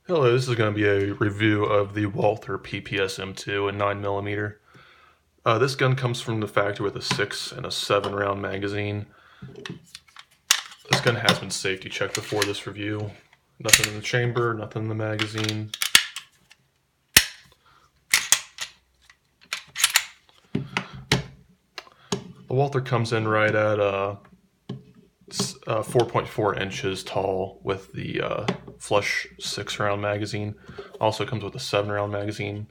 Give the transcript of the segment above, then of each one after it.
Hello, this is going to be a review of the Walther PPS M2 in 9mm. This gun comes from the factory with a 6 and a 7 round magazine. This gun has been safety checked before this review. Nothing in the chamber, nothing in the magazine. The Walther comes in right at 4.4 inches tall with the flush 6 round magazine. Also comes with a 7 round magazine.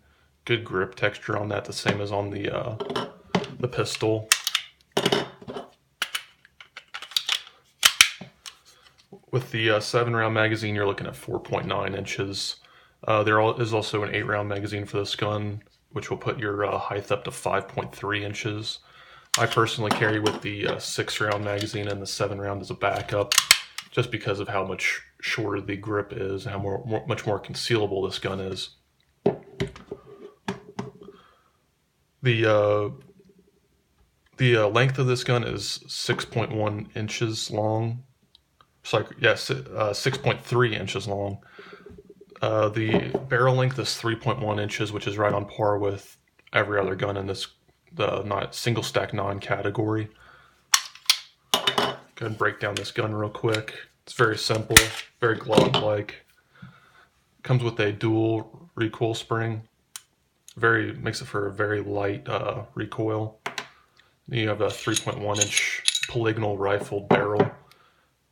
Good grip texture on that, the same as on the pistol. With the 7 round magazine, you're looking at 4.9 inches. There is also an 8 round magazine for this gun, which will put your height up to 5.3 inches. I personally carry with the 6 round magazine and the 7 round as a backup, just because of how much shorter the grip is and how much more concealable this gun is. The length of this gun is 6.1 inches long. Sorry, yes, 6.3 inches long. The barrel length is 3.1 inches, which is right on par with every other gun in the single stack 9 category. Go ahead and break down this gun real quick. It's very simple, very Glock-like. Comes with a dual recoil spring. Makes it for a very light recoil. You have a 3.1 inch polygonal rifle barrel,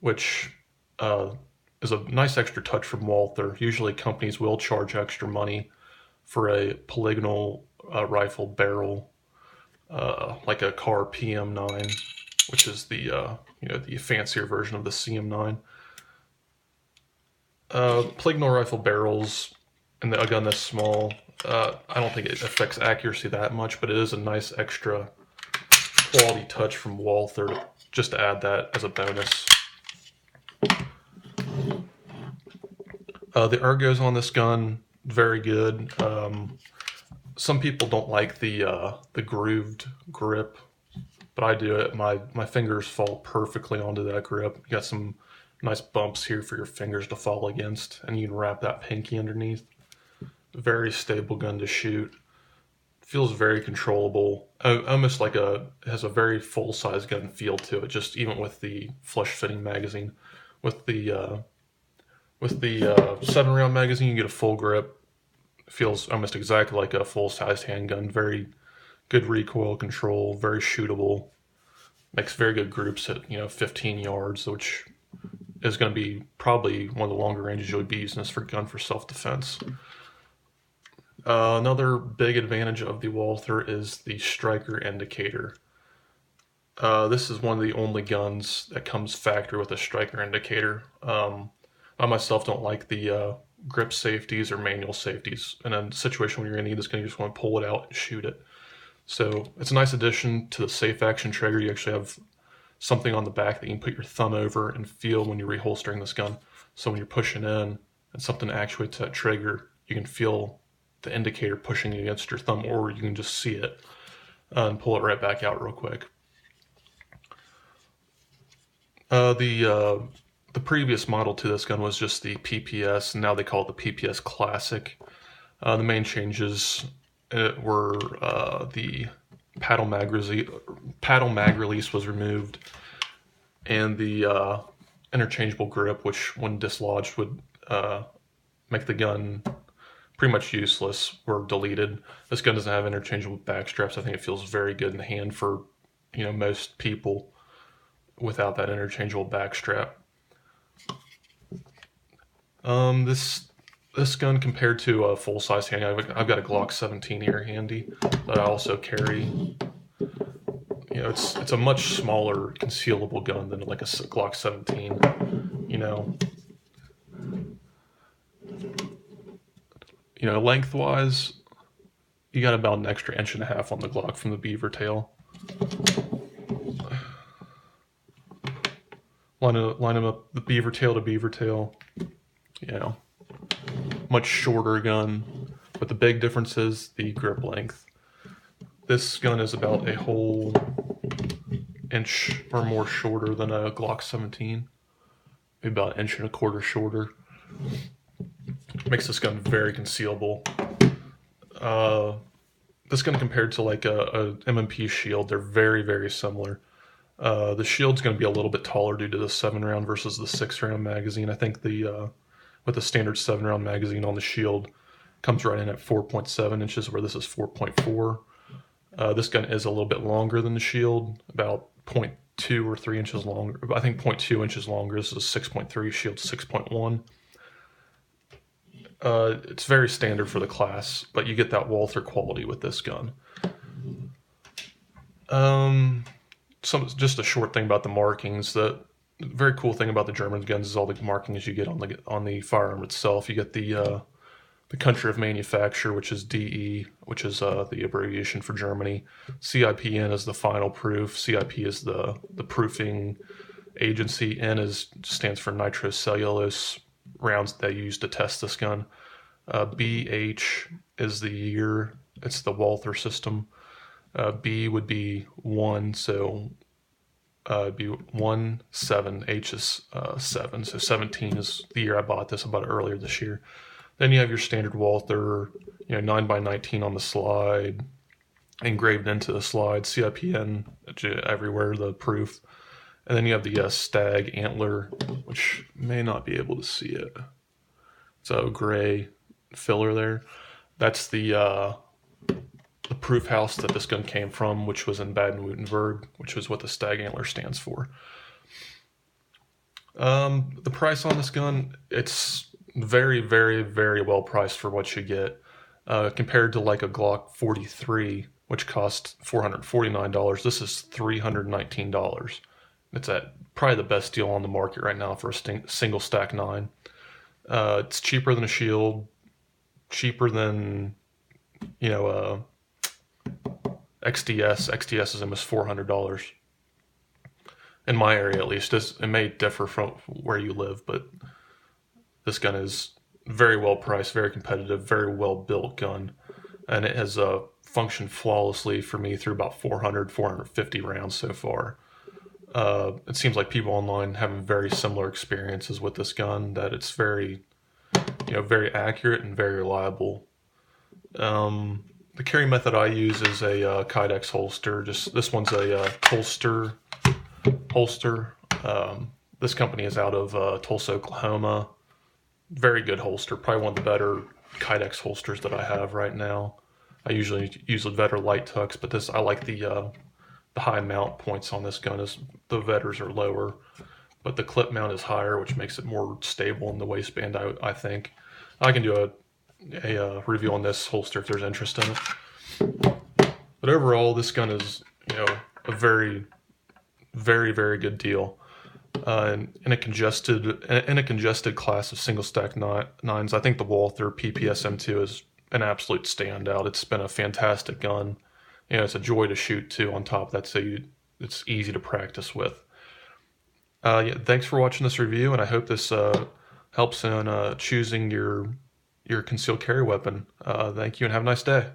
which is a nice extra touch from Walther. Usually companies will charge extra money for a polygonal rifle barrel, like a Car PM9, which is the the fancier version of the CM9. Polygonal rifle barrels and a gun this small, I don't think it affects accuracy that much, but it is a nice extra quality touch from Walther just to add that as a bonus. The ergos on this gun, very good. Some people don't like the grooved grip, but I do it. My fingers fall perfectly onto that grip. You got some nice bumps here for your fingers to fall against, and you can wrap that pinky underneath. Very stable gun to shoot. Feels very controllable. Almost like it has a very full-size gun feel to it, just even with the flush-fitting magazine. With the 7 round magazine, you get a full grip. It feels almost exactly like a full-sized handgun. Very good recoil control, very shootable. Makes very good groups at 15 yards, which is going to be probably one of the longer ranges you'll be using this gun for self-defense. Another big advantage of the Walther is the striker indicator. This is one of the only guns that comes factory with a striker indicator. I myself don't like the grip safeties or manual safeties. In a situation where you're going to need this gun, you just want to pull it out and shoot it. So it's a nice addition to the safe action trigger. You actually have something on the back that you can put your thumb over and feel when you're reholstering this gun. So when you're pushing in and something actuates that trigger, you can feel the indicator pushing against your thumb, or you can just see it and pull it right back out real quick. The previous model to this gun was just the PPS, and now they call it the PPS Classic. The main changes were the paddle mag release was removed, and the interchangeable grip, which when dislodged would make the gun pretty much useless, were deleted. This gun doesn't have interchangeable back straps. I think it feels very good in the hand for most people without that interchangeable back strap. This gun, compared to a full-size handgun, I've got a Glock 17 here handy that I also carry. It's a much smaller concealable gun than like a Glock 17. Lengthwise, you got about an extra 1.5 inches on the Glock from the beaver tail. Line them up, the beaver tail to beaver tail. Much shorter gun, but the big difference is the grip length. This gun is about a whole inch or more shorter than a Glock 17. Maybe about 1.25 inches shorter. Makes this gun very concealable. This gun compared to like a M&P shield, they're very, very similar. The shield's going to be a little bit taller due to the 7-round versus the 6-round magazine. I think with the standard 7-round magazine on the shield comes right in at 4.7 inches, where this is 4.4. This gun is a little bit longer than the shield, about 0.2 or 3 inches longer. I think 0.2 inches longer. This is 6.3, shield 6.1. It's very standard for the class, but you get that Walther quality with this gun. Just a short thing about the markings. The very cool thing about the German guns is all the markings you get on the firearm itself. You get the country of manufacture, which is DE, which is the abbreviation for Germany. CIPN is the final proof. CIP is the proofing agency. N stands for nitrocellulose rounds that you use to test this gun. BH is the year. It's the Walther system. B would be 1, so it'd be 1, 7. H is 7, so 17 is the year I bought this. I bought it earlier this year. Then you have your standard Walther, 9x19 on the slide, engraved into the slide, CIPN everywhere, the proof. And then you have the stag antler, which may not be able to see it. So gray filler there. That's the proof house that this gun came from, which was in Baden-Württemberg, which is what the stag antler stands for. The price on this gun, it's very, very, very well priced for what you get. Compared to like a Glock 43, which costs $449, this is $319. It's at probably the best deal on the market right now for a single stack 9. It's cheaper than a shield, cheaper than, XDS. XDS is almost $400. In my area, at least. It may differ from where you live, but this gun is very well priced, very competitive, very well built gun. And it has functioned flawlessly for me through about 450 rounds so far. It seems like people online having very similar experiences with this gun, that it's very, very accurate and very reliable. The carry method I use is a Kydex holster. This one's a holster. This company is out of Tulsa, Oklahoma. Very good holster. Probably one of the better Kydex holsters that I have right now. I usually use the Vetter light tucks, but I like the high mount points on this gun. Is the Vetters are lower, but the clip mount is higher, which makes it more stable in the waistband. I think I can do a review on this holster if there's interest in it. But overall, this gun is a very, very, very good deal. In a congested class of single stack 9s, I think the Walther PPS M2 is an absolute standout. It's been a fantastic gun. It's a joy to shoot too. On top of that, it's easy to practice with. Thanks for watching this review, and I hope this helps in choosing your concealed carry weapon. Thank you, and have a nice day.